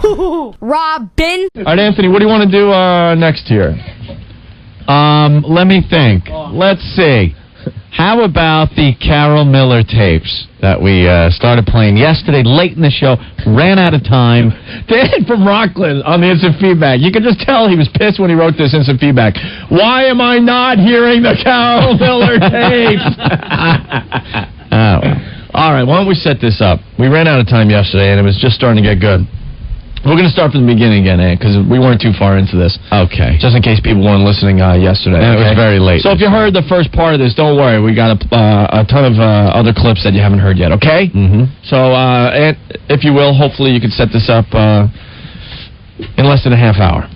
HooHooHooRobin. All right, Anthony, what do you want to do next here? Let me think. Let's see. How about the Carol Miller tapes that we started playing yesterday late in the show, ran out of time? Dan from Rockland on the instant feedback. You could just tell he was pissed when he wrote this instant feedback. Why am I not hearing the Carol Miller tapes? All right, why don't we set this up? We ran out of time yesterday, and it was just starting to get good. We're going to start from the beginning again, because we weren't too far into this. Okay. Just in case people weren't listening yesterday. It was very late. So if you heard the first part of this, don't worry. We got a ton of other clips that you haven't heard yet, okay? Mm-hmm. So, if you will, hopefully you can set this up in less than a half hour.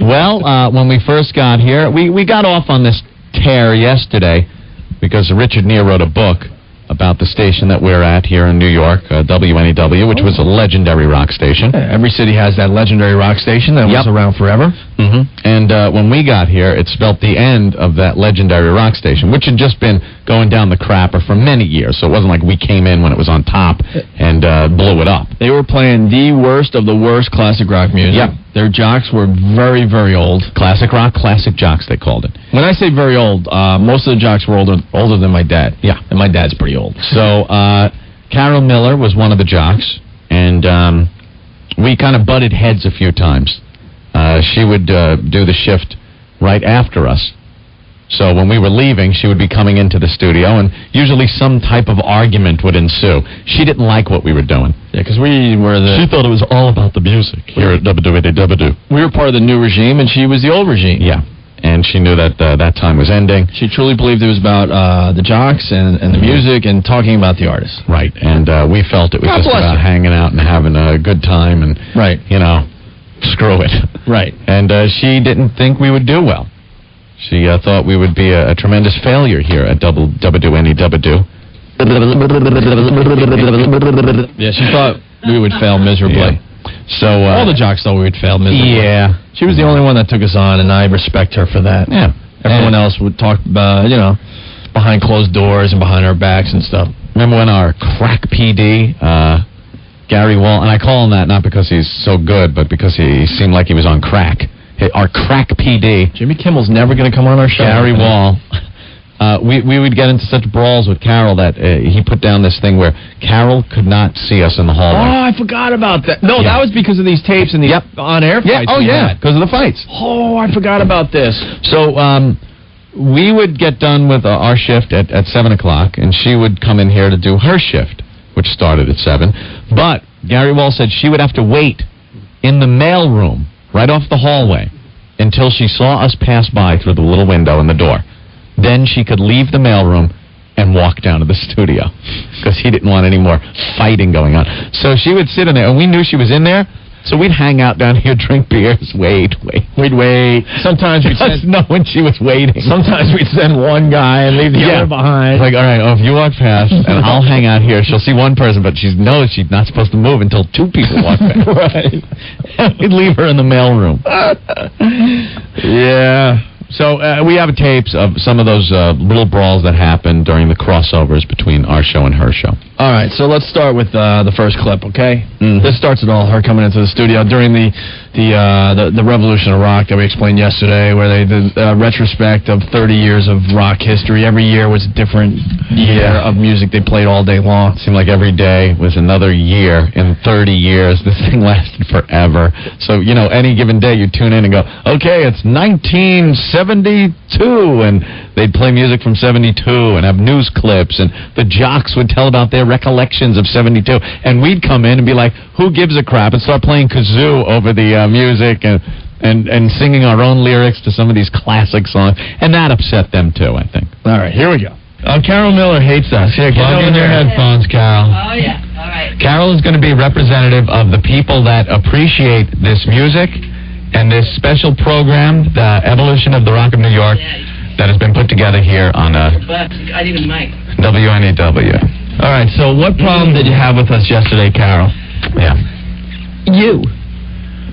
Well, when we first got here, we got off on this tear yesterday because Richard Neer wrote a book about the station that we're at here in New York, WNEW, which was a legendary rock station. Yeah, every city has that legendary rock station that was around forever. Mm-hmm. And when we got here, it spelled the end of that legendary rock station, which had just been going down the crapper for many years. So it wasn't like we came in when it was on top and blew it up. They were playing the worst of the worst classic rock music. Yep. Their jocks were very, very old. Classic rock, classic jocks, they called it. When I say very old, most of the jocks were older than my dad. Yeah. And my dad's pretty old. So Carol Miller was one of the jocks, and we kind of butted heads a few times. She would do the shift right after us. So when we were leaving, she would be coming into the studio, and usually some type of argument would ensue. She didn't like what we were doing. Yeah, because we were She thought it was all about the music here at WWW. We were part of the new regime, and she was the old regime. Yeah, and she knew that that time was ending. She truly believed it was about the jocks and the music and talking about the artists. Right, and we felt it was God just bless about her. hanging out and having a good time, and, you know, screw it. Right. And she didn't think we would do well. She thought we would be a tremendous failure here at WNEW. Yeah, she thought we would fail miserably. Yeah. So all the jocks thought we would fail miserably. Yeah. She was the only one that took us on, and I respect her for that. Yeah. Everyone else would talk about, behind closed doors and behind our backs and stuff. Remember when our crack PD, Gary Wall, and I call him that not because he's so good, but because he seemed like he was on crack. Our crack PD. Jimmy Kimmel's never going to come on our show. Gary Wall. We would get into such brawls with Carol that he put down this thing where Carol could not see us in the hallway. Oh, I forgot about that. No, that was because of these tapes and the on-air fights. Yeah. Oh, yeah, because of the fights. Oh, I forgot about this. So we would get done with our shift at 7 o'clock, and she would come in here to do her shift, which started at 7. But Gary Wall said she would have to wait in the mail room right off the hallway until she saw us pass by through the little window in the door. Then she could leave the mailroom and walk down to the studio because he didn't want any more fighting going on. So she would sit in there, and we knew she was in there, so we'd hang out down here, drink beers, wait. We'd wait. Sometimes we'd send... know when she was waiting. Sometimes we'd send one guy and leave the other behind. Like, all right, if you walk past, and I'll hang out here. She'll see one person, but she knows she's not supposed to move until 2 people walk past. Right. We'd leave her in the mailroom. Yeah. So we have tapes of some of those little brawls that happened during the crossovers between our show and her show. All right, so let's start with the first clip, okay? Mm-hmm. This starts it all, her coming into the studio during the Revolution of Rock that we explained yesterday, where they did a retrospect of 30 years of rock history. Every year was a different year of music they played all day long. It seemed like every day was another year in 30 years. This thing lasted forever. So, any given day you tune in and go, okay, it's 1972, and they'd play music from 72 and have news clips, and the jocks would tell about their recollections of 72, and we'd come in and be like, who gives a crap, and start playing kazoo over the music and singing our own lyrics to some of these classic songs, and that upset them too, I think. All right, here we go. Carol Miller hates us. Here, plug in your headphones, Carol. Oh, yeah. All right. Carol is going to be representative of the people that appreciate this music and this special program, the Evolution of the Rock of New York, that has been put together here on I need a mic. WNEW. All right, so what problem did you have with us yesterday, Carol? Yeah. You.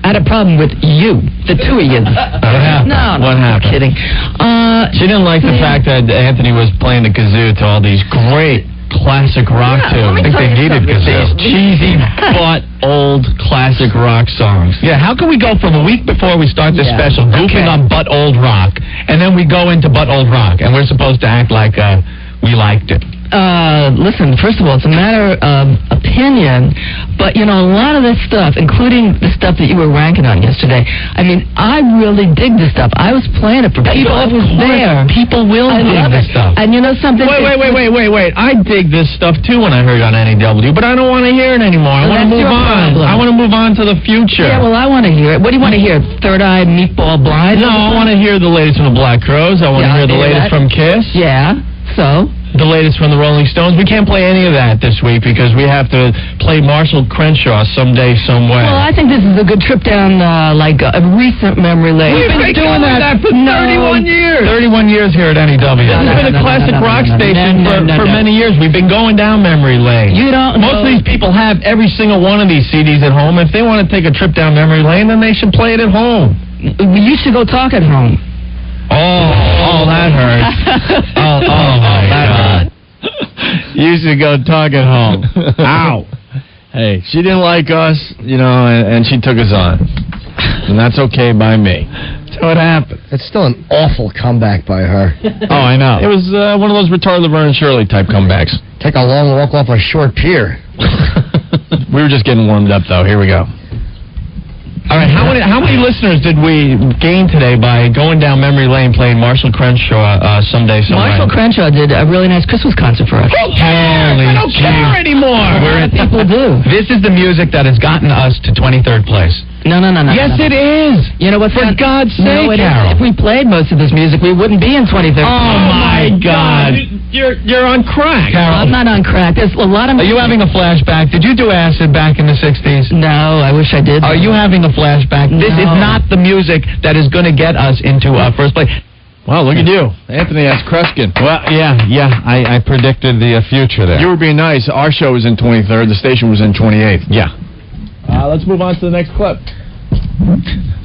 I had a problem with you, the two of you. What happened? No, what happened? I'm kidding. She didn't like the fact that Anthony was playing the kazoo to all these great classic rock tunes. I think they needed These Gazelle. cheesy, but old classic rock songs. Yeah, how can we go from a week before we start this special goofing on but old rock, and then we go into but old rock, and we're supposed to act like we liked it? Listen, first of all, it's a matter of opinion, but, a lot of this stuff, including the stuff that you were ranking on yesterday, I mean, I really dig this stuff. I was playing it for people. I was there. People will I dig love this it. stuff. And you know something? Wait. I dig this stuff, too, when I heard it on NEW, but I don't want to hear it anymore. I want to move on. I want to move on to the future. Yeah, well, I want to hear it. What do you want to hear? Third Eye Meatball Blind? No, I want to hear the latest from the Black Crowes. I want to hear the latest from Kiss. Yeah, so? The latest from the Rolling Stones. We can't play any of that this week because we have to play Marshall Crenshaw someday, some way. Well, I think this is a good trip down, a recent memory lane. We've been doing that for 31 years. 31 years here at NEW. It's been a classic rock station for many years. We've been going down memory lane. You don't Most of these people have every single one of these CDs at home. If they want to take a trip down memory lane, then they should play it at home. You should go talk at home. Oh, that hurts. Oh, that hurt. You should go talk at home. Ow. Hey, she didn't like us, and she took us on. And that's okay by me. That's how it happened. It's still an awful comeback by her. Oh, I know. It was one of those retarded Laverne and Shirley type comebacks. Take a long walk off a short pier. We were just getting warmed up, though. Here we go. All right, how many listeners did we gain today by going down memory lane playing Marshall Crenshaw someday, somewhere? Marshall Crenshaw did a really nice Christmas concert for us. Who cares? I don't care anymore. A lot of people do. This is the music that has gotten us to 23rd place. No. Yes, it is. You know what? For God's sake, no, Carol. If we played most of this music, we wouldn't be in 23rd. Oh, my God. You're on crack. Carol. I'm not on crack. There's a lot of... Are you having a flashback? Did you do acid back in the 60s? No, I wish I did. Are you having a flashback? This is No. not the music that is going to get us into first place. Wow, look at you. Anthony S. Kreskin. Well, yeah, I predicted the future there. You were being nice. Our show was in 23rd. The station was in 28th. Yeah. Let's move on to the next clip.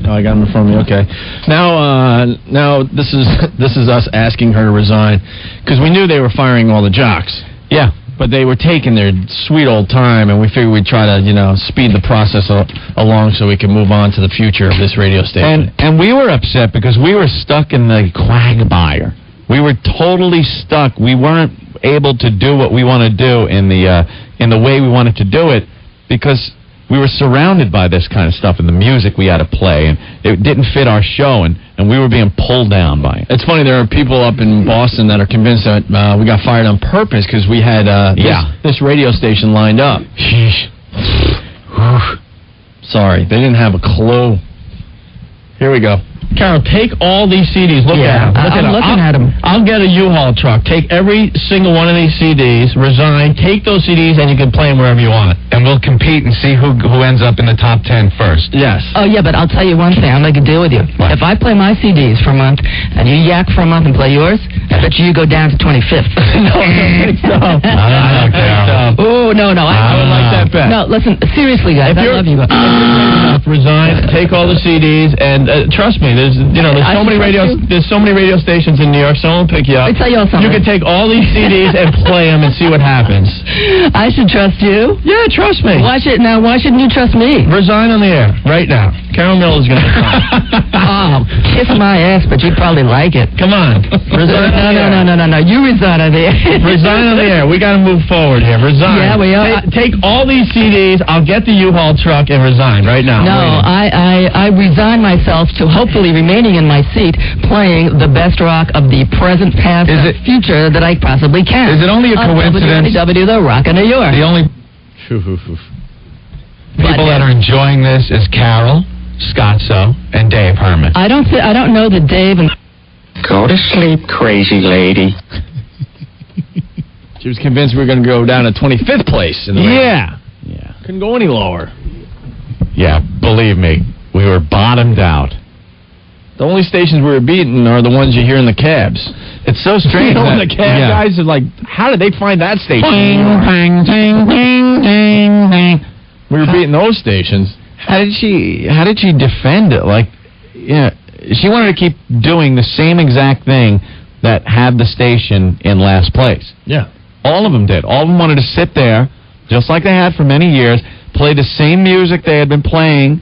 Oh, I got him in front of me. Okay. Now this is us asking her to resign because we knew they were firing all the jocks. Yeah. But they were taking their sweet old time, and we figured we'd try to, speed the process along so we could move on to the future of this radio station. And we were upset because we were stuck in the quagmire. We were totally stuck. We weren't able to do what we want to do in the way we wanted to do it because we were surrounded by this kind of stuff and the music we had to play, and it didn't fit our show, and we were being pulled down by it. It's funny, there are people up in Boston that are convinced that we got fired on purpose because we had this radio station lined up. Sorry, they didn't have a clue. Here we go. Carol, take all these CDs. Look at them. I'm looking at them. I'll get a U-Haul truck. Take every single one of these CDs, resign, take those CDs, and you can play them wherever you want. And we'll compete and see who ends up in the top 10 first. Yes. Oh, yeah, but I'll tell you one thing. I'll make a deal with you. What? If I play my CDs for a month and you yak for a month and play yours, I bet you go down to 25th. No, I don't think so. I don't know, Carol. Oh, no. I would like that bet. No, listen, seriously, guys, I love you. Resign, take all the CDs, and trust me, there's so many radio stations in New York. Someone will pick you up. Let me tell you all something. You can take all these CDs and play them and see what happens. I should trust you. Yeah, trust me. Why shouldn't you trust me? Resign on the air right now. Carol Miller's going to resign. Oh, kiss my ass, but you'd probably like it. Come on. Resign on the air. No. You resign on the air. Resign on the air. We got to move forward here. Resign. Yeah, we are. Take all these CDs. I'll get the U-Haul truck and resign right now. No, I resign myself to hopefully remaining in my seat playing the best rock of the present, past, and future that I possibly can. Is it only a coincidence? WNEW, the Rock of New York. The only people that are enjoying this is Carol, Scotzo, and Dave Herman. I don't know that Dave and... Go to sleep, crazy lady. She was convinced we were going to go down to 25th place in the race. Yeah. Couldn't go any lower. Yeah, believe me, we were bottomed out. The only stations we were beating are the ones you hear in the cabs. It's so strange. The cab guys are like, how did they find that station? We were beating those stations. How did she defend it? Like, she wanted to keep doing the same exact thing that had the station in last place. Yeah. All of them did. All of them wanted to sit there, just like they had for many years, play the same music they had been playing,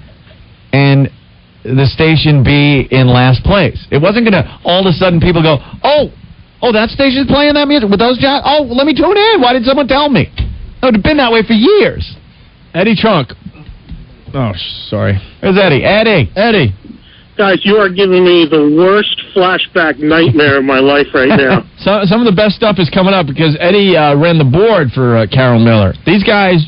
and the station be in last place. It wasn't going to all of a sudden people go, oh, that station's playing that music with those jocks? Oh, let me tune in. Why didn't someone tell me? It would have been that way for years. Eddie Trunk. Oh, sorry. Where's Eddie? Eddie. Guys, you are giving me the worst flashback nightmare of my life right now. Some of the best stuff is coming up because Eddie ran the board for Carol Miller. These guys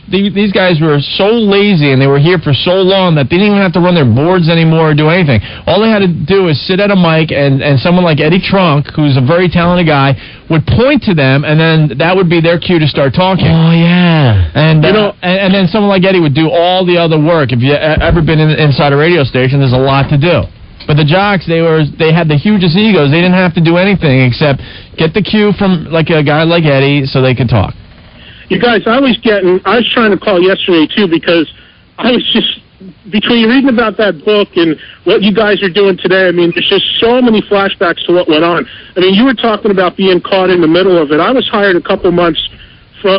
were so lazy and they were here for so long that they didn't even have to run their boards anymore or do anything. All they had to do is sit at a mic and someone like Eddie Trunk, who's a very talented guy, would point to them and then that would be their cue to start talking. Oh, yeah. And and then someone like Eddie would do all the other work. If you've ever been inside a radio station, there's a lot to do. But the jocks, they had the hugest egos. They didn't have to do anything except get the cue from like a guy like Eddie so they could talk. You guys, I was trying to call yesterday too because I was just, between reading about that book and what you guys are doing today, I mean, there's just so many flashbacks to what went on. I mean, you were talking about being caught in the middle of it. I was hired a couple months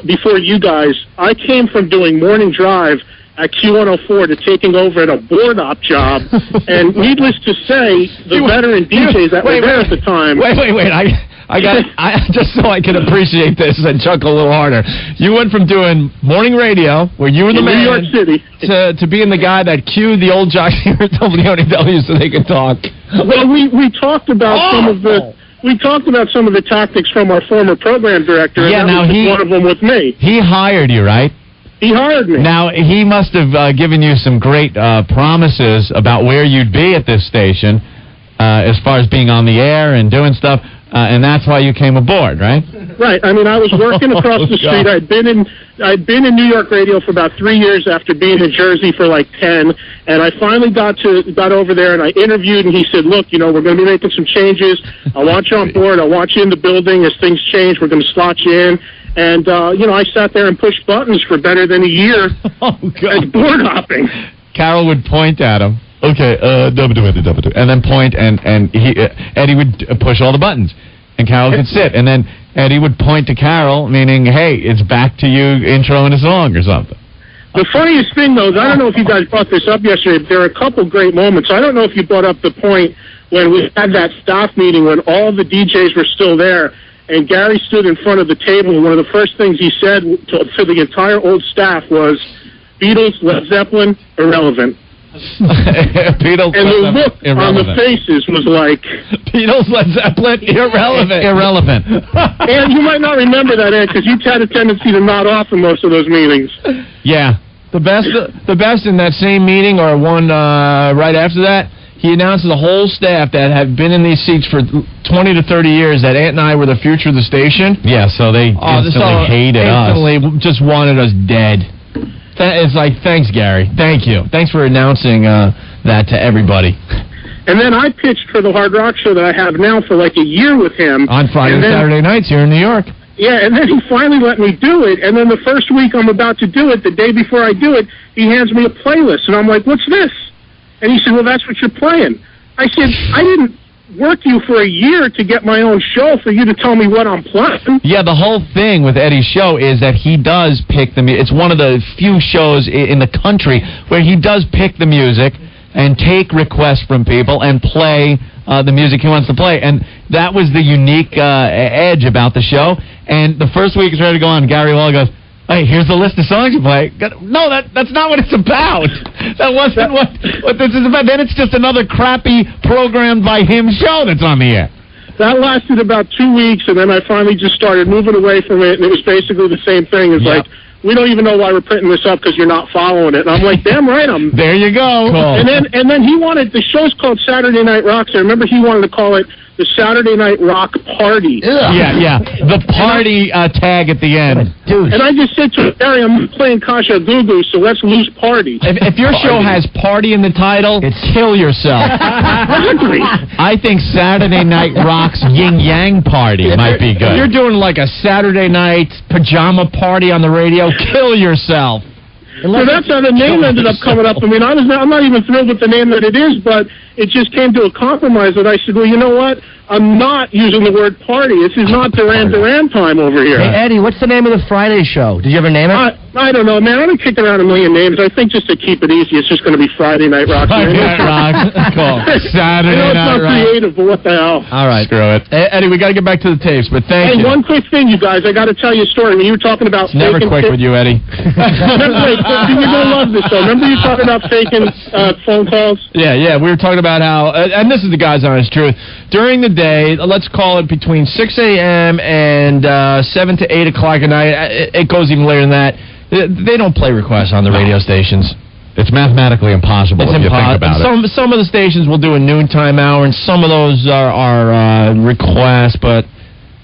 before you guys. I came from doing morning drive at Q104 to taking over at a board op job, and needless to say, the veteran DJs that were there at the time. Wait! I just so I can appreciate this and chuckle a little harder. You went from doing morning radio, where you were the man, New York City, to being the guy that cued the old jocks here at WNEW so they could talk. Well, we talked about some of the. We talked about some of the tactics from our former program director, and that was one of them with me. He hired you, right? He hired me. Now, he must have given you some great promises about where you'd be at this station as far as being on the air and doing stuff, and that's why you came aboard, right? Right. I mean, I was working across the street. I'd been in New York radio for about 3 years after being in Jersey for like 10, and I finally got over there, and I interviewed, and he said, look, we're going to be making some changes. I want you on board. I want you in the building. As things change, we're going to slot you in. And, I sat there and pushed buttons for better than a year as board hopping. Carol would point at him. Okay, W, and then point, and Eddie would push all the buttons. And Carol could sit. And then Eddie would point to Carol, meaning, hey, it's back to you introing a song or something. The funniest thing, though, is I don't know if you guys brought this up yesterday, but there are a couple great moments. I don't know if you brought up the point when we had that staff meeting when all the DJs were still there. And Gary stood in front of the table, and one of the first things he said to the entire old staff was, Beatles, Led Zeppelin, irrelevant. Beatles, and the look on the faces was like... Beatles, Led Zeppelin, irrelevant. Irrelevant. And you might not remember that, Ed, because you had a tendency to nod off in most of those meetings. Yeah. The best in that same meeting, or one right after that, he announced to the whole staff that had been in these seats for 20 to 30 years that Ant and I were the future of the station. Yeah, so they instantly hated us. Just wanted us dead. It's like, thanks, Gary. Thank you. Thanks for announcing that to everybody. And then I pitched for the Hard Rock Show that I have now for like a year with him. On Friday and Saturday nights here in New York. Yeah, and then he finally let me do it. And then the first week I'm about to do it, the day before I do it, he hands me a playlist. And I'm like, what's this? And he said, well, that's what you're playing. I said, I didn't work you for a year to get my own show for you to tell me what I'm playing. Yeah, the whole thing with Eddie's show is that he does pick the music. It's one of the few shows in the country where he does pick the music and take requests from people and play the music he wants to play. And that was the unique edge about the show. And the first week it's ready to go on, Gary Wall goes, hey, here's the list of songs you play. No, that's not what it's about. That wasn't what this is about. Then it's just another crappy programmed by him show that's on the air. That lasted about 2 weeks, and then I finally just started moving away from it, and it was basically the same thing. It's like, we don't even know why we're printing this up because you're not following it. And I'm like, damn right, I'm... There you go. Cool. And then he wanted... The show's called Saturday Night Rocks. I remember he wanted to call it the Saturday Night Rock Party. Yeah. The party tag at the end. Dude. And I just said to him, Gary, I'm playing Kasha Gugu, so let's lose party. If your show has party in the title, kill yourself. Exactly. I think Saturday Night Rock's Yin Yang Party might be good. If you're doing like a Saturday night pajama party on the radio, kill yourself. So that's how the name ended up coming up. I mean, I'm not even thrilled with the name that it is, but it just came to a compromise that I said, well, you know what? I'm not using the word party. This is not Duran Duran time over here. Hey, Eddie, what's the name of the Friday show? Did you ever name it? I don't know, man. I've been kicking around a million names. I think just to keep it easy, it's just going to be Friday Night Rock. Friday Night Rock. Cool. Saturday I know it's Night not Rock. creative, but what the hell? All right. Screw it. Hey, Eddie, we got to get back to the tapes, but thank you. Hey, one quick thing, you guys. I got to tell you a story. When you were talking about It's never faking quick with you, Eddie. Remember, you're going to love this, though. Remember you talking about faking phone calls? Yeah. We were talking about how, and this is the guy's honest truth. During the day, let's call it between 6 a.m. and 7 to 8 o'clock at night. It goes even later than that. They don't play requests on the radio stations. It's mathematically impossible if you think about it. Some of the stations will do a noontime hour, and some of those are requests, but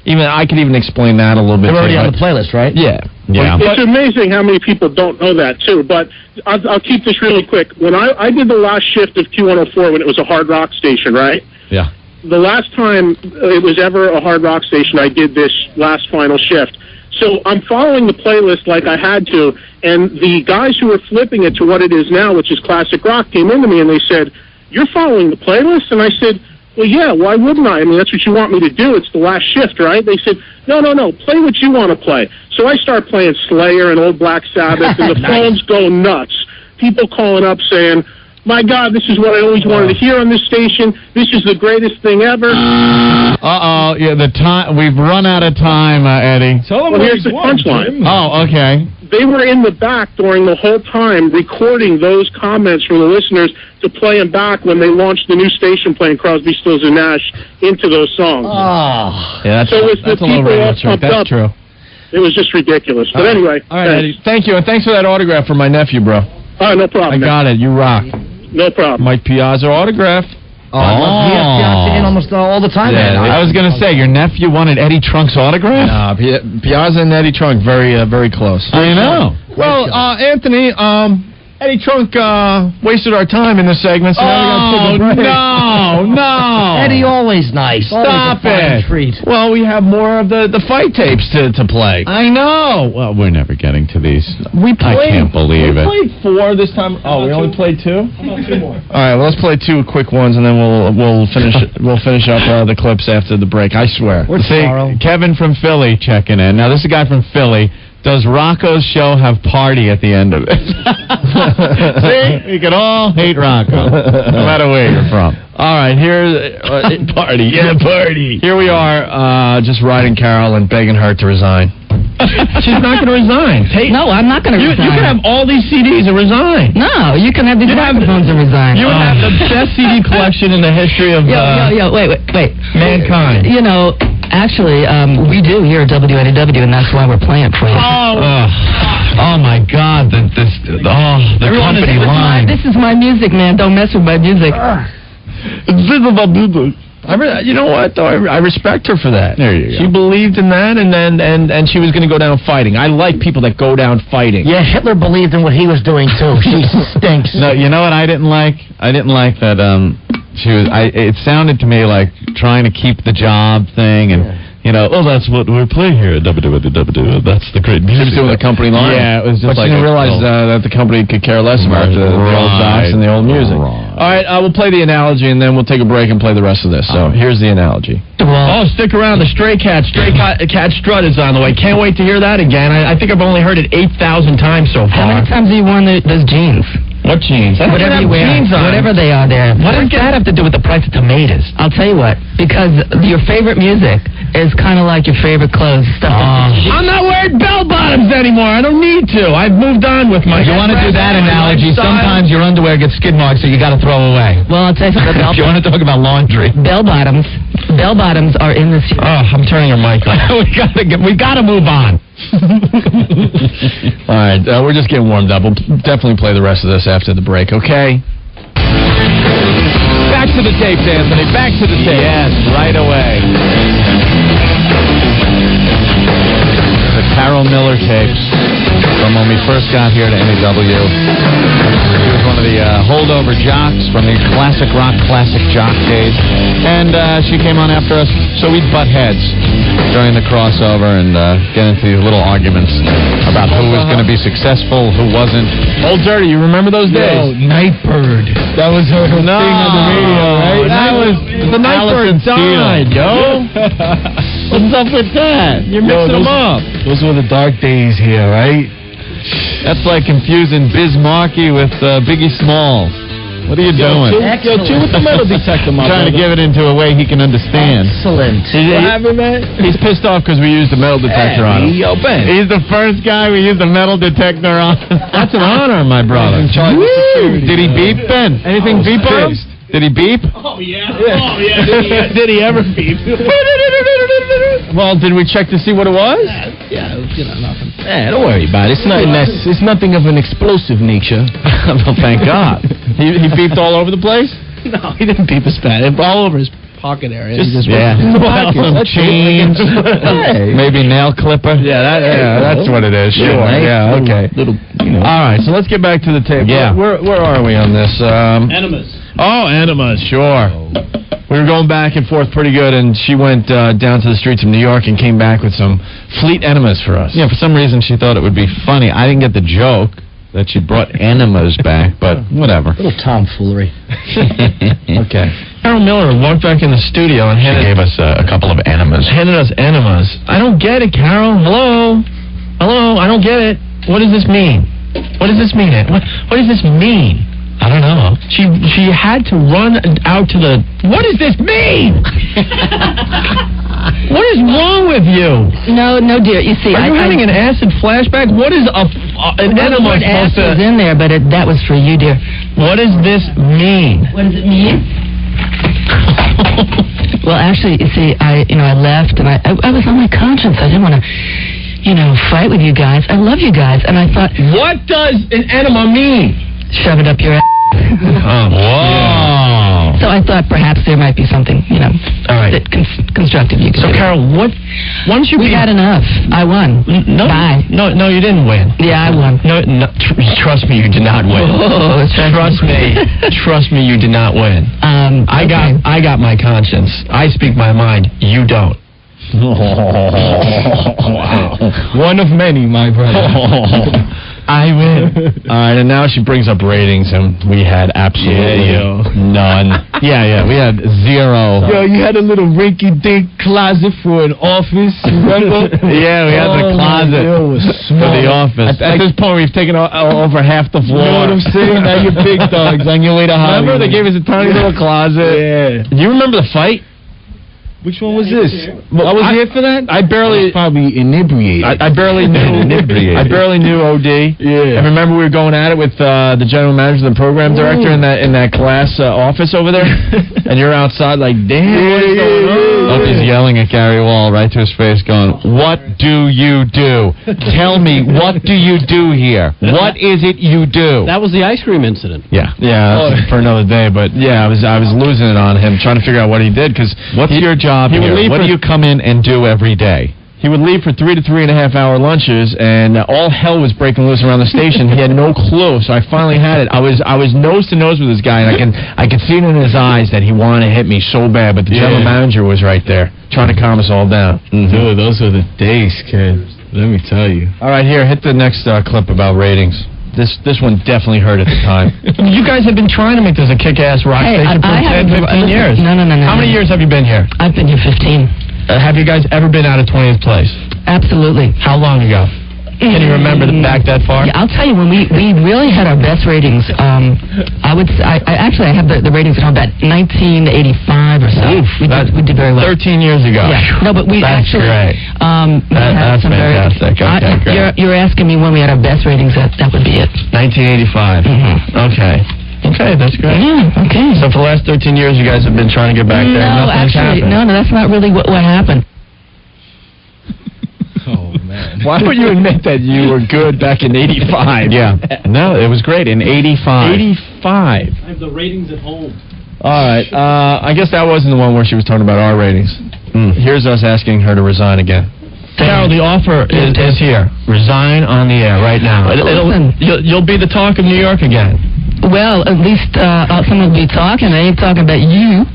I could even explain that a little bit. They're already on the playlist, right? Yeah. It's amazing how many people don't know that, too. But I'll keep this really quick. When I did the last shift of Q104 when it was a hard rock station, right? Yeah. The last time it was ever a hard rock station, I did this last final shift. So I'm following the playlist like I had to, and the guys who were flipping it to what it is now, which is classic rock, came into me and they said, "You're following the playlist?" And I said, "Well, yeah, why wouldn't I? I mean, that's what you want me to do. It's the last shift, right?" They said, No, play what you want to play. So I start playing Slayer and Old Black Sabbath, and the phones go nuts. People calling up saying, "My God, this is what I always wanted to hear on this station. This is the greatest thing ever." Yeah, we've run out of time, Eddie. Well, here's the punchline. Oh, okay. They were in the back during the whole time recording those comments from the listeners to play them back when they launched the new station playing Crosby, Stills, and Nash into those songs. Oh. Yeah, So it's the that's a little people radio all trick. pumped That's up. true. It was just ridiculous. But anyway, All right, Eddie. Thank you, and thanks for that autograph for my nephew, bro. No problem. I got it. You rock. No problem. Mike Piazza autograph. He has in almost all the time. Yeah, man. I was going to say, your nephew wanted Eddie Trunk's autograph? Nah, Piazza and Eddie Trunk very close. I know. Well, Anthony, Eddie Trunk wasted our time in this segment, so now we got to take a break. No. Eddie, always nice. Stop always a fine it. treat. Well, we have more of the fight tapes to play. I know. Well, we're never getting to these. We I can't believe it. We played 4 this time. Oh, we only played 2? How about 2 more? All right, well, let's play 2 quick ones, and then we'll finish up the clips after the break. I swear. Kevin from Philly checking in. Now, this is a guy from Philly. Does Rocco's show have party at the end of it? See? We can all hate Rocco, no matter where you're from. All right, party. Yeah, party. Here we are, just riding Carol and begging her to resign. She's not going to resign. No, I'm not going to resign. You can have all these CDs and resign. No, you can have these microphones and resign. You would have the best CD collection in the history of wait. mankind. You know, actually, we do here at WNEW, and that's why we're playing it for you. Oh my God! The company line. This is my music, man. Don't mess with my music. You know what, though? I respect her for that. There you go. She believed in that, and she was going to go down fighting. I like people that go down fighting. Yeah, Hitler believed in what he was doing, too. She stinks. No, you know what I didn't like? I didn't like that she was... It sounded to me like trying to keep the job thing and... You know, that's what we play here at WWW. That's the great music. She was doing the company line. Yeah, it was just but she didn't realize that the company could care less about the old docs and the old music. All right, we'll play the analogy, and then we'll take a break and play the rest of this. So here's the analogy. Oh, stick around. The Stray Cat Strut is on the way. Can't wait to hear that again. I think I've only heard it 8,000 times so far. How many times have you worn those jeans? What jeans? Whatever you wear, whatever they are there. What does that have to do with the price of tomatoes? I'll tell you what, because your favorite music is kind of like your favorite clothes. Stuff. I'm not wearing bell-bottoms anymore. I don't need to. I've moved on with my... If you want to do that analogy, sometimes your underwear gets skid marks, so you got to throw away. Well, I'll tell you something. If you want to talk about laundry. Bell-bottoms are in this year. Oh, I'm turning your mic off. we gotta move on. All right, we're just getting warmed up. We'll definitely play the rest of this after the break, okay? Back to the tapes, Anthony. Back to the tapes. Yes, right away. The Carol Miller tapes from when we first got here to NEW. He was one of the holdover jocks from the classic rock, classic jock days. And she came on after us, so we'd butt heads during the crossover and get into these little arguments about who was going to be successful, who wasn't. Old Dirty, you remember those days? Nightbird. That was her thing on the radio, right? That was the Nightbird died, yo. What's up with that? You're mixing them up. Those were the dark days here, right? That's like confusing Biz Markie with Biggie Smalls. What are you doing? Chill with the metal detector, my Trying to give it into a way he can understand. Excellent. What happened, man? He's pissed off because we used the metal detector on him. Yo, Ben. He's the first guy we used the metal detector on. That's an honor, my brother. In charge of security. Did he beep, Ben? Anything beep on him? Did he beep? Oh, yeah. Oh, yeah. Did he ever beep? Well, did we check to see what it was? Yeah, nothing. Don't worry about it. It's nothing of an explosive nature. Well, thank God. He beeped all over the place? No, he didn't beep his pad. All over his pocket area. Some chains. Maybe nail clipper. That's what it is. Sure. Yeah, okay. Little, All right, so let's get back to the tape. Yeah. Where are we on this? Enemas. Oh, enemas, sure. We were going back and forth pretty good, and she went down to the streets of New York and came back with some fleet enemas for us. Yeah, for some reason she thought it would be funny. I didn't get the joke that she brought enemas back, but whatever. little tomfoolery. Okay. Carol Miller walked back in the studio and Gave us a couple of enemas. handed us enemas. I don't get it, Carol. Hello? I don't get it. What does this mean? What does this mean? What does this mean? I don't know. She had to run out to the... What does this mean? What is wrong with you? No, dear. You see, Are you having an acid flashback? What is an enema what supposed acid was to... in there, but that was for you, dear. What does this mean? What does it mean? Well, actually, you see, I left, and I was on my conscience. I didn't want to, fight with you guys. I love you guys, and I thought, What does an enema mean? shove it up your ass. Whoa. So I thought perhaps there might be something, All right. that constructive you could So, do. Carol, once you We had enough. I won. No, Bye. no, you didn't win. Yeah, I won. No, trust me, you did not win. Oh, Trust me, you did not win. I got my conscience. I speak my mind. You don't. One of many, my brother. I win. All right, and now she brings up ratings, and we had absolutely none. Yeah, we had zero. Yo, you had a little rinky-dink closet for an office, remember? Yeah, we had the closet for the office. At this point, we've taken over half the floor. You know what I'm saying? Now you're big dogs on your way to Hollywood. Remember, they gave us a tiny little closet. Yeah. Do you remember the fight? Which one was this? I was here for that. I barely. Probably inebriated. I barely knew. I barely knew OD. Yeah. I remember we were going at it with the general manager and the program director in that class office over there, and you're outside like, damn, what is going on? Opie's yelling at Gary Wall right to his face, going, "What do you do? Tell me, what do you do here? What is it you do?" That was the ice cream incident. Yeah. Yeah, that's for another day. But yeah, I was losing it on him, trying to figure out what he did because What's your job he would here? leave What for- do you come in and do every day? He would leave for 3 to 3.5 hour lunches, and all hell was breaking loose around the station. He had no clue, so I finally had it. I was nose to nose with this guy, and I could see it in his eyes that he wanted to hit me so bad. But the general manager was right there, trying to calm us all down. Dude, those were the days, kid. Let me tell you. All right, here, hit the next clip about ratings. This one definitely hurt at the time. You guys have been trying to make this a kick-ass rock station for 10, 15 years. No. How many years have you been here? I've been here 15. Have you guys ever been out of 20th place? Absolutely. How long ago? Can you remember back that far? Yeah, I'll tell you, when we really had our best ratings, I would say, I have the ratings at home about 1985 or so. Oof, we did very well. 13 years ago. Yeah. No, but we That's actually... great. we had That's some very- fantastic. Okay, great. You're asking me when we had our best ratings, that would be it. 1985. Okay. Okay, that's great. Yeah, okay. So for the last 13 years, you guys have been trying to get back there. No, Nothing has actually, happened. no, that's not really what happened. Oh, man. Why would you admit that you were good back in 85? Yeah. No, it was great in 85. 85. I have the ratings at home. All right. I guess that wasn't the one where she was talking about our ratings. Here's us asking her to resign again. Carol, the offer is here. Resign on the air right now. Listen. You'll be the talk of New York again. Well, at least someone will be talking. They ain't talking about you.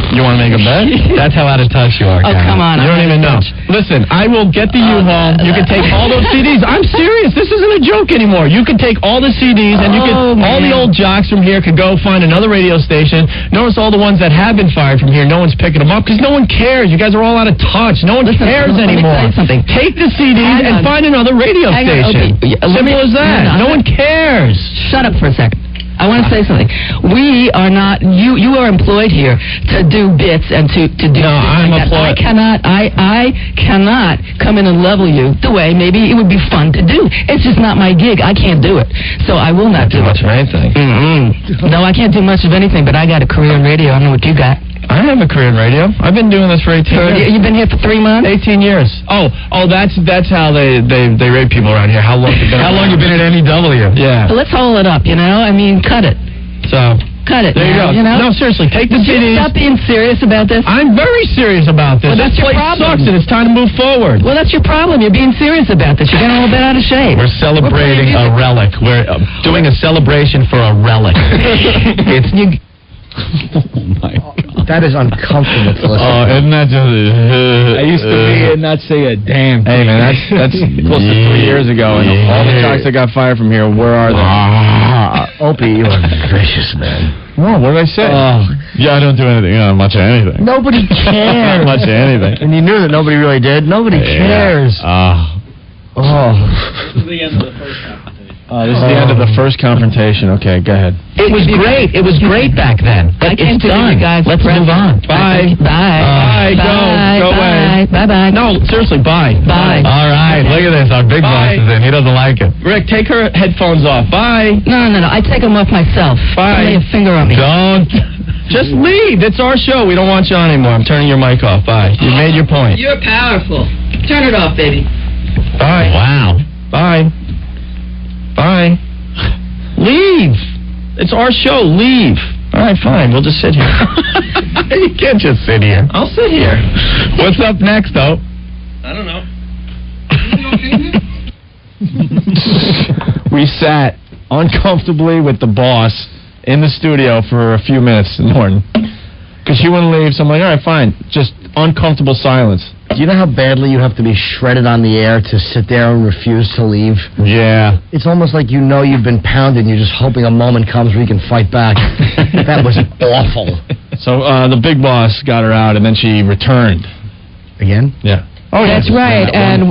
You want to make a bet? That's how out of touch you are. Oh, come on. You don't even know. Listen, I will get the U-Haul. You can take all those CDs. I'm serious. This isn't a joke anymore. You can take all the CDs, and you can all the old jocks from here could go find another radio station. Notice all the ones that have been fired from here, no one's picking them up because no one cares. You guys are all out of touch. No one cares anymore. Take the CDs and find another radio station. Simple as that. No one cares. Shut up for a second. I want to say something. We are not, you are employed here to do bits and to do No, I'm employed. I cannot come in and level you the way maybe it would be fun to do. It's just not my gig. I can't do it. So I will not do much of anything. No, I can't do much of anything, but I got a career in radio. I don't know what you got. I have a career in radio. I've been doing this for 18 years. You've been here for 3 months? 18 years. Oh, that's how they rate people around here. How long you been at NEW? Yeah. But let's hold it up, you know? I mean, cut it. So cut it. There you go. You know? No, seriously, take the CDs. Stop being serious about this. I'm very serious about this. Well, that's your place problem. sucks, and it's time to move forward. Well, that's your problem. You're being serious about this. You're getting a little bit out of shape. We're celebrating a relic. We're doing a celebration for a relic. It's new. Oh my God. That is uncomfortable to listen to. Isn't that just... I used to be and not say a damn thing. Hey, man, that's close to 3 years ago, and all the jocks that got fired from here, where are they? Opie, you are vicious, man. No, what did I say? Yeah, I don't do anything. Much of anything. Nobody cares. Much of anything. And you knew that nobody really did. Nobody cares. This is the end of the first conversation. This is the end of the first confrontation. Okay, go ahead. It was great. It was great back then. I can't do you guys. Let's move on. Bye. Bye. Go away. Bye. No, seriously, bye. Bye. All right, look at this. Our big boss is in. He doesn't like it. Rick, take her headphones off. Bye. No. I take them off myself. Bye. Don't lay a finger on me. Don't. Just leave. It's our show. We don't want you on anymore. I'm turning your mic off. Bye. You made your point. You're powerful. Turn it off, baby. Bye. Wow. Bye. Bye. Leave. It's our show. Leave. All right, fine. We'll just sit here. You can't just sit here. I'll sit here. What's up next, though? I don't know. We sat uncomfortably with the boss in the studio for a few minutes in the morning because she wouldn't leave. So I'm like, all right, fine. Just uncomfortable silence. Do you know how badly you have to be shredded on the air to sit there and refuse to leave? Yeah. It's almost like you know you've been pounded and you're just hoping a moment comes where you can fight back. That was awful. So the big boss got her out, and then she returned. Again? Yeah. Oh, that's right, and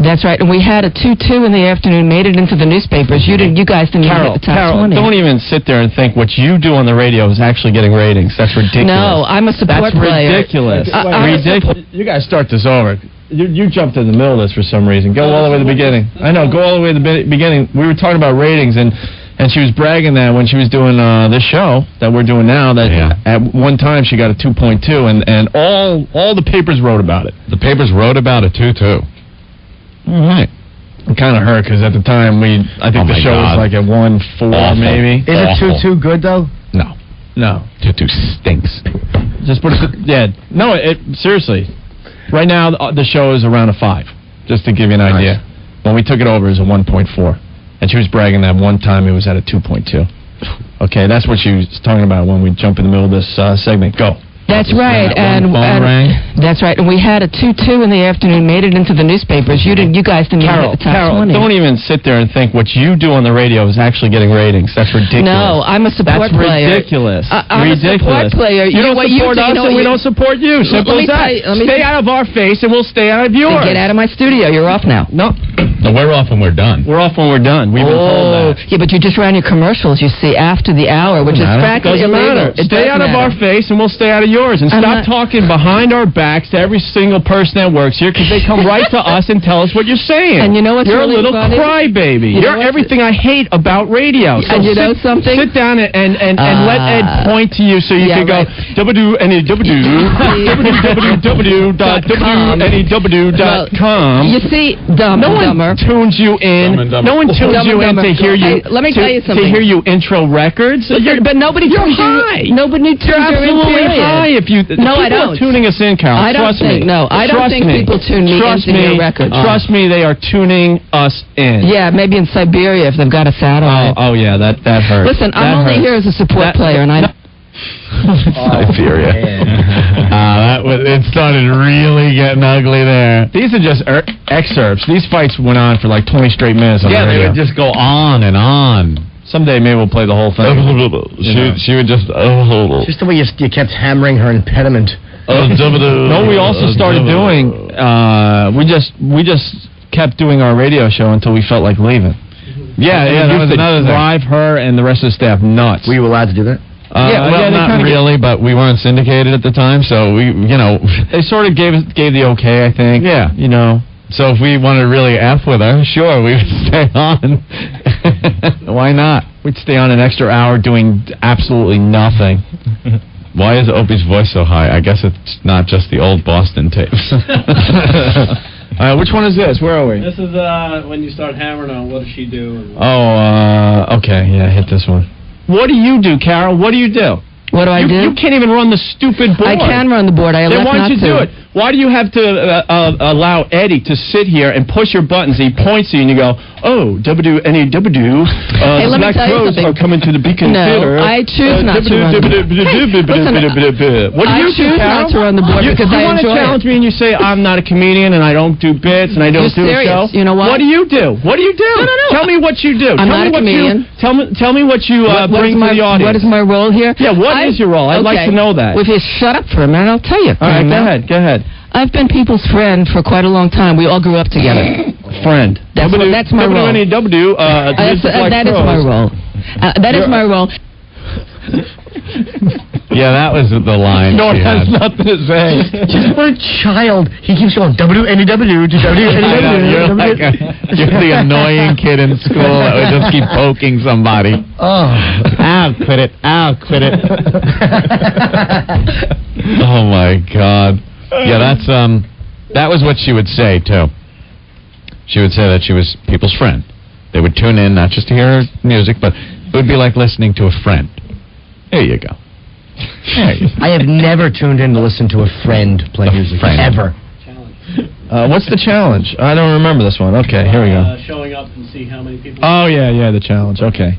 that's right. And we had a 2-2 in the afternoon. Made it into the newspapers. You guys didn't even get the top 20. Don't even sit there and think what you do on the radio is actually getting ratings. That's ridiculous. No, I'm a support player. That's ridiculous. Ridiculous. You guys start this over. You jumped in the middle of this for some reason. Go all the way to the beginning. I know. Go all the way to the beginning. We were talking about ratings, and she was bragging that when she was doing this show that we're doing now, that at one time she got a 2.2, and all the papers wrote about it. The papers wrote about it, too. All right. It kind of hurt, because at the time, I think the show was like at 1.4, maybe. Is it 2-2 good, though? No. 2-2 stinks. Just put it... Yeah. No, seriously. Right now, the show is around a 5, just to give you an idea. When we took it over, it was a 1.4. And she was bragging that one time it was at a 2.2. Okay, that's what she was talking about when we jump in the middle of this segment. Go. That's right, and that's right. And we had a 2-2 in the afternoon. Made it into the newspapers. You guys didn't even get the top 20. Don't even sit there and think what you do on the radio is actually getting ratings. That's ridiculous. No, I'm a support player. That's ridiculous. I'm a support player. You don't support us, and we don't support you. Simple as that. Stay out of our face, and we'll stay out of yours. Get out of my studio. You're off now. No, we're off when we're done. We're off when we're done. We've been told that. Yeah, but you just ran your commercials, you see, after the hour, which is practically illegal. Stay out of our face, and we'll stay out of yours. And stop talking behind our backs to every single person that works here, because they come right to us and tell us what you're saying. And you know what's You're really a little funny? crybaby. You're everything I hate about radio. So and you know something? Sit down and let Ed point to you so you can go www.wnew.com. You see, No one tunes you in. No one tunes you in to hear you. Let me tell you something. To hear you intro records. But nobody tunes you. Nobody tunes you in. Absolutely high. tell you, if you No, I people don't. are tuning us in, Carol. I don't Trust think. me. No, I don't Trust think me. people tune me Trust into me. your record. Trust me, they are tuning us in. Yeah, maybe in Siberia if they've got a satellite. Oh yeah, that hurts. Listen, That I'm only hurts. here as a support player, and I. Siberia. It started really getting ugly there. These are just excerpts. These fights went on for like 20 straight minutes on the Yeah, they radio. would just go on and on. Someday maybe we'll play the whole thing. She would just. Just the way you kept hammering her impediment. No, we also started doing. We just kept doing our radio show until we felt like leaving. Yeah, And that we was used to another thing. drive her and the rest of the staff nuts. Were you allowed to do that? Yeah, well, they not kinda really, but we weren't syndicated at the time, so we, They sort of gave the okay, I think. Yeah. So if we wanted to really F with her, sure, we would stay on. Why not? We'd stay on an extra hour doing absolutely nothing. Why is Opie's voice so high? I guess it's not just the old Boston tapes. Which one is this? Where are we? This is when you start hammering on what does she do? Okay, yeah, hit this one. What do you do, Carol? What do you do? What do I do? You can't even run the stupid board. I can run the board. I Then elect why not don't you to. do it? Why do you have to allow Eddie to sit here and push your buttons? He points at you and you go, oh, WNEW, Hey, let me Black tell you Crows something. are coming to the Beacon No, Theater. I choose not to run the board. What do I you choose do, Carol? not to run the board because you I want to enjoy challenge it. me and you say, I'm not a comedian and I don't do bits and I don't You're do serious. a show? You know what? What do you do? What do you do? No. Tell me what you do. I'm tell not me a what comedian. Tell me what you bring to the audience. What is my role here? Yeah, what is your role? I'd like to know that. Well, if you shut up for a minute, I'll tell you. All right, go ahead. I've been people's friend for quite a long time. We all grew up together. Friend. That's my role. WNEW. That is my role. That is my role. Yeah, that was the line. No one she has had. nothing to say. Just for a child, he keeps going WNEW to I know, you're the annoying kid in school that would just keep poking somebody. Oh. I'll quit it. Oh my God. Yeah, that was what she would say too. She would say that she was people's friend. They would tune in not just to hear her music, but it would be like listening to a friend. There you go. I have never tuned in to listen to a friend play music. friend. Ever. What's the challenge? I don't remember this one. Okay, here we go. Showing up and see how many people. Oh, yeah, the challenge. Okay.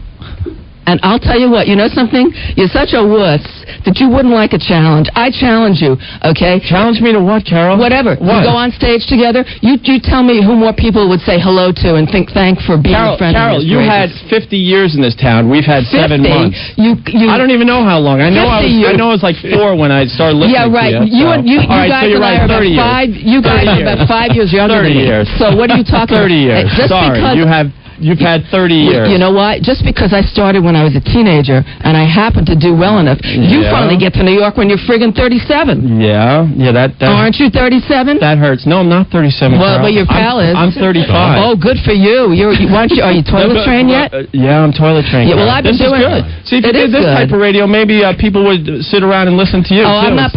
And I'll tell you what, you know something? You're such a wuss that you wouldn't like a challenge. I challenge you, okay? Challenge me to what, Carol? Whatever. What? We go on stage together. You tell me who more people would say hello to and thank for being a friend. Carol, of you had 50 years in this town. We've had 7 months. I don't even know how long. I know I was like 4 when I started listening. Yeah, right. To you. You All right, guys so you're and I right, are about 30 5. years. You guys 30 are about 5 years younger 30 than me. years. So what are you talking 30 about? years. Just Sorry, because you've had 30 years. You know what? Just because I started when I was a teenager and I happened to do well enough, you finally get to New York when you're friggin' 37. Yeah, that Aren't you 37? That hurts. No, I'm not 37. Well, Carol. but your pal is. I'm 35. Oh, good for you. Are you toilet trained yet? Yeah, I'm toilet trained. Yeah, well, I've been this doing is good. See, if you did It is this good. type of radio, maybe people would sit around and listen to you. Oh, too, I'm not.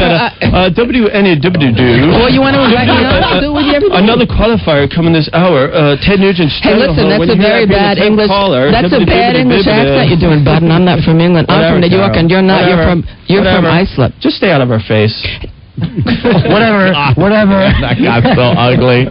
WNEW. Well, you want to invite me on? I'll do it with you every day. Another qualifier coming this hour. Ted Nugent. Hey, listen, that's a very bad English. That's a bad English accent you're doing, bud. And I'm not from England. I'm from New York, and you're not. You're from Iceland. Just stay out of our face. Whatever. That got so ugly.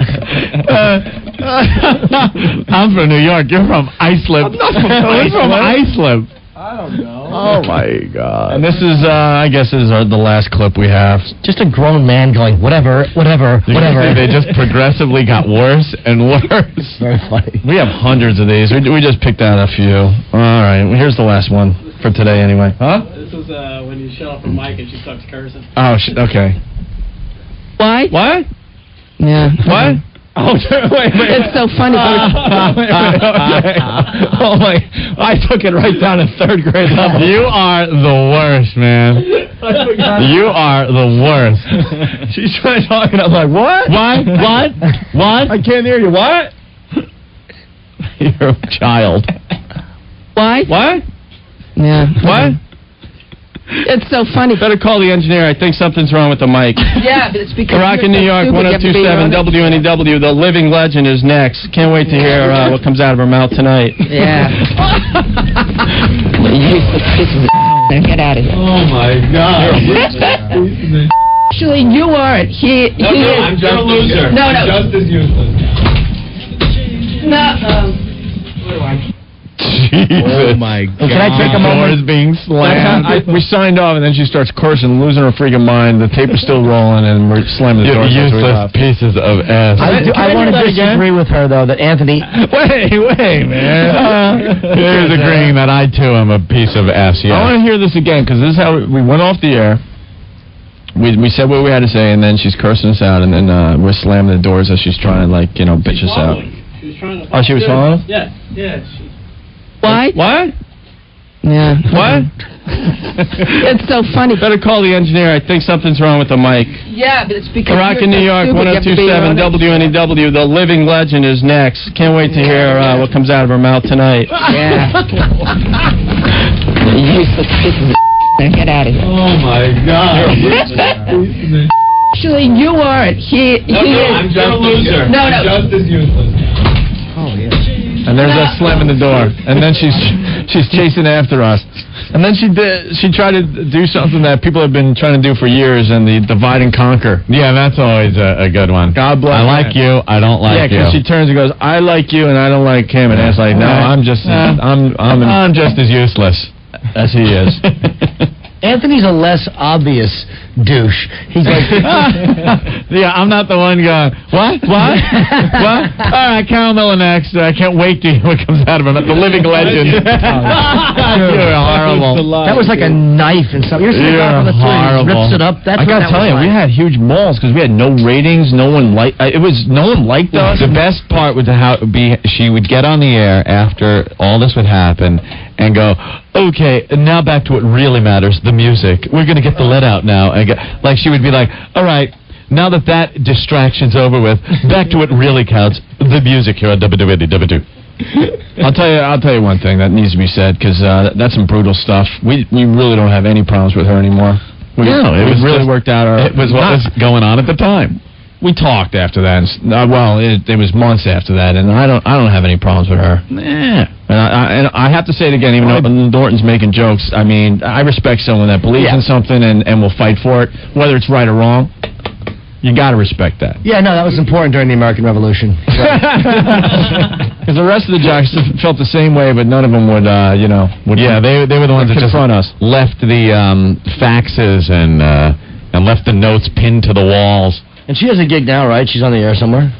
I'm from New York. You're from Iceland. I'm not from We're from Iceland. I don't know. Oh my God. And this is, I guess, the last clip we have. Just a grown man going, whatever. They just progressively got worse and worse. Very funny. We have hundreds of these. We just picked out a few. All right, well, here's the last one for today, anyway. Huh? This is when you shut off her mic and she starts cursing. Oh, okay. Why? What? Yeah. What? Oh, wait. It's so funny. Okay. Oh my! I took it right down to 3rd grade level. You are the worst, man. You are the worst. She's trying to talk, and I'm like, what? What? I can't hear you. What? You're a child. Why? What? Yeah. What? It's so funny. Better call the engineer. I think something's wrong with the mic. Yeah, but it's because Rock in New York, 1027 WNEW. The living legend is next. Can't wait to hear what comes out of her mouth tonight. Yeah. Now get out of here. Oh my God. Actually, you aren't. He is. You're a loser. No. Just as useless. No. Oh my God! Can I take a moment? Doors being slammed. We signed off, and then she starts cursing, losing her freaking mind. The tape is still rolling, and we're slamming the door. Useless pieces of ass. I want to disagree with her, though, that Anthony... Wait, man. Here's agreeing that I, too, am a piece of ass, I want to hear this again, because this is how we went off the air. We said what we had to say, and then she's cursing us out, and then we're slamming the doors as she's trying to, bitch us out. She was trying to... Oh, she was following? Yeah. What? Yeah. What? It's so funny. Better call the engineer. I think something's wrong with the mic. Yeah, but it's because Rock in New York, 1027 WNEW. The living legend is next. Can't wait to hear what comes out of her mouth tonight. Yeah. Useless pieces of Now get out of here. Oh my God. Actually, you aren't. He is. I'm just a loser. No. Just as useless. Oh, yeah. And there's us slamming the door. And then she's chasing after us. And then she tried to do something that people have been trying to do for years, and the divide and conquer. Yeah, that's always a good one. God bless. I like you. I don't like you. Yeah, because she turns and goes, I like you, and I don't like him. And it's like, no, I'm just as useless as he is. Anthony's a less obvious douche. He's like, yeah, I'm not the one going, what? What? All right, Carol Miller next. I can't wait to hear what comes out of him. The living legend. You're horrible. that was like a knife and something. You're horrible. Rips it up. That's I gotta tell you, we had huge malls because we had no ratings. No one liked us. The best part was how she would get on the air after all this would happen and go, okay, now back to what really matters, the music. We're going to get the let out now. And she would be like, all right, now that distraction's over with, back to what really counts, the music here on WWW. I'll tell you one thing that needs to be said, because that's some brutal stuff. We really don't have any problems with her anymore. It really worked out. It was what was going on at the time. We talked after that. It was months after that, and I don't have any problems with her. Yeah. And I have to say it again, even though Norton's making jokes. I mean, I respect someone that believes in something and will fight for it, whether it's right or wrong. You got to respect that. Yeah, no, that was important during the American Revolution. Because the rest of the jocks felt the same way, but none of them would, Yeah, they were the ones that just left the faxes and left the notes pinned to the walls. And she has a gig now, right? She's on the air somewhere.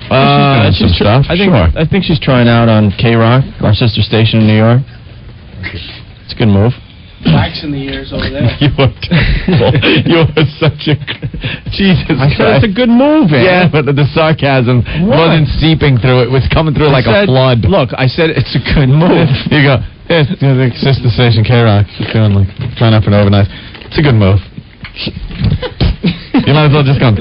Some stuff. I think she's trying out on K-Rock, our sister station in New York. It's a good move. Wax in the ears over there. You are terrible. You are such a... Jesus Christ. It's a good move, man. Yeah, but the sarcasm wasn't seeping through. It was coming through like a flood. Look, I said it's a good move. You go, the sister station K-Rock. She's doing trying out for an overnight. It's a good move. You might as well just come.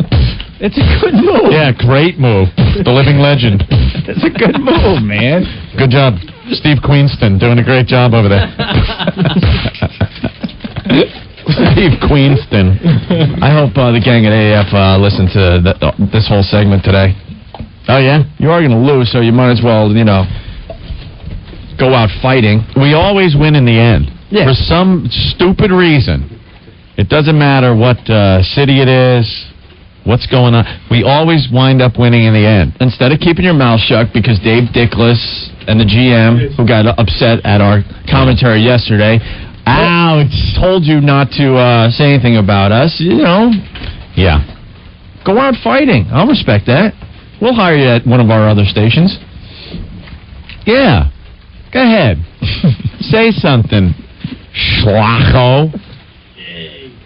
It's a good move. Yeah, great move. The living legend. It's a good move, man. Good job. Steve Queenston doing a great job over there. Steve Queenston. I hope the gang at AF listened to this whole segment today. Oh, yeah? You are going to lose, so you might as well, go out fighting. We always win in the end. Yeah. For some stupid reason. It doesn't matter what city it is, what's going on. We always wind up winning in the end. Instead of keeping your mouth shut because Dave Dickless and the GM, who got upset at our commentary yesterday, told you not to say anything about us, Yeah. Go out fighting. I'll respect that. We'll hire you at one of our other stations. Yeah. Go ahead. Say something, schlacko.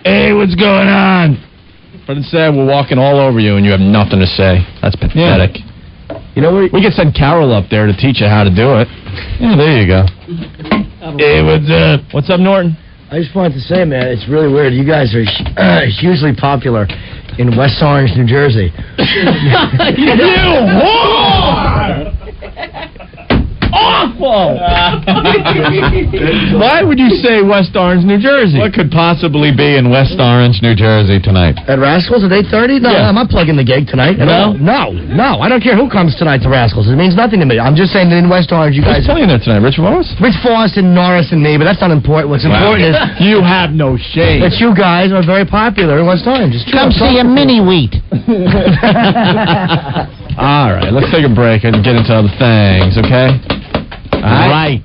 Hey, what's going on? But instead, we're walking all over you, and you have nothing to say. That's pathetic. Yeah. We could send Carol up there to teach you how to do it. Yeah, there you go. Hey, what's up? What's up, Norton? I just wanted to say, man, it's really weird. You guys are hugely popular in West Orange, New Jersey. You whore! awful. Why would you say West Orange, New Jersey? What could possibly be in West Orange, New Jersey tonight? At Rascals at 8:30? No, Yeah. I'm not plugging the gig tonight. No. I don't care who comes tonight to Rascals. It means nothing to me. I'm just saying that in West Orange, you Who's guys... playing there tonight? Rich Voss? Rich Voss and Norris and me, but that's not important. What's important is... You have no shame. that you guys are very popular in West Orange. It's true. Come see a mini wheat. All right, let's take a break and get into other things, okay? Right.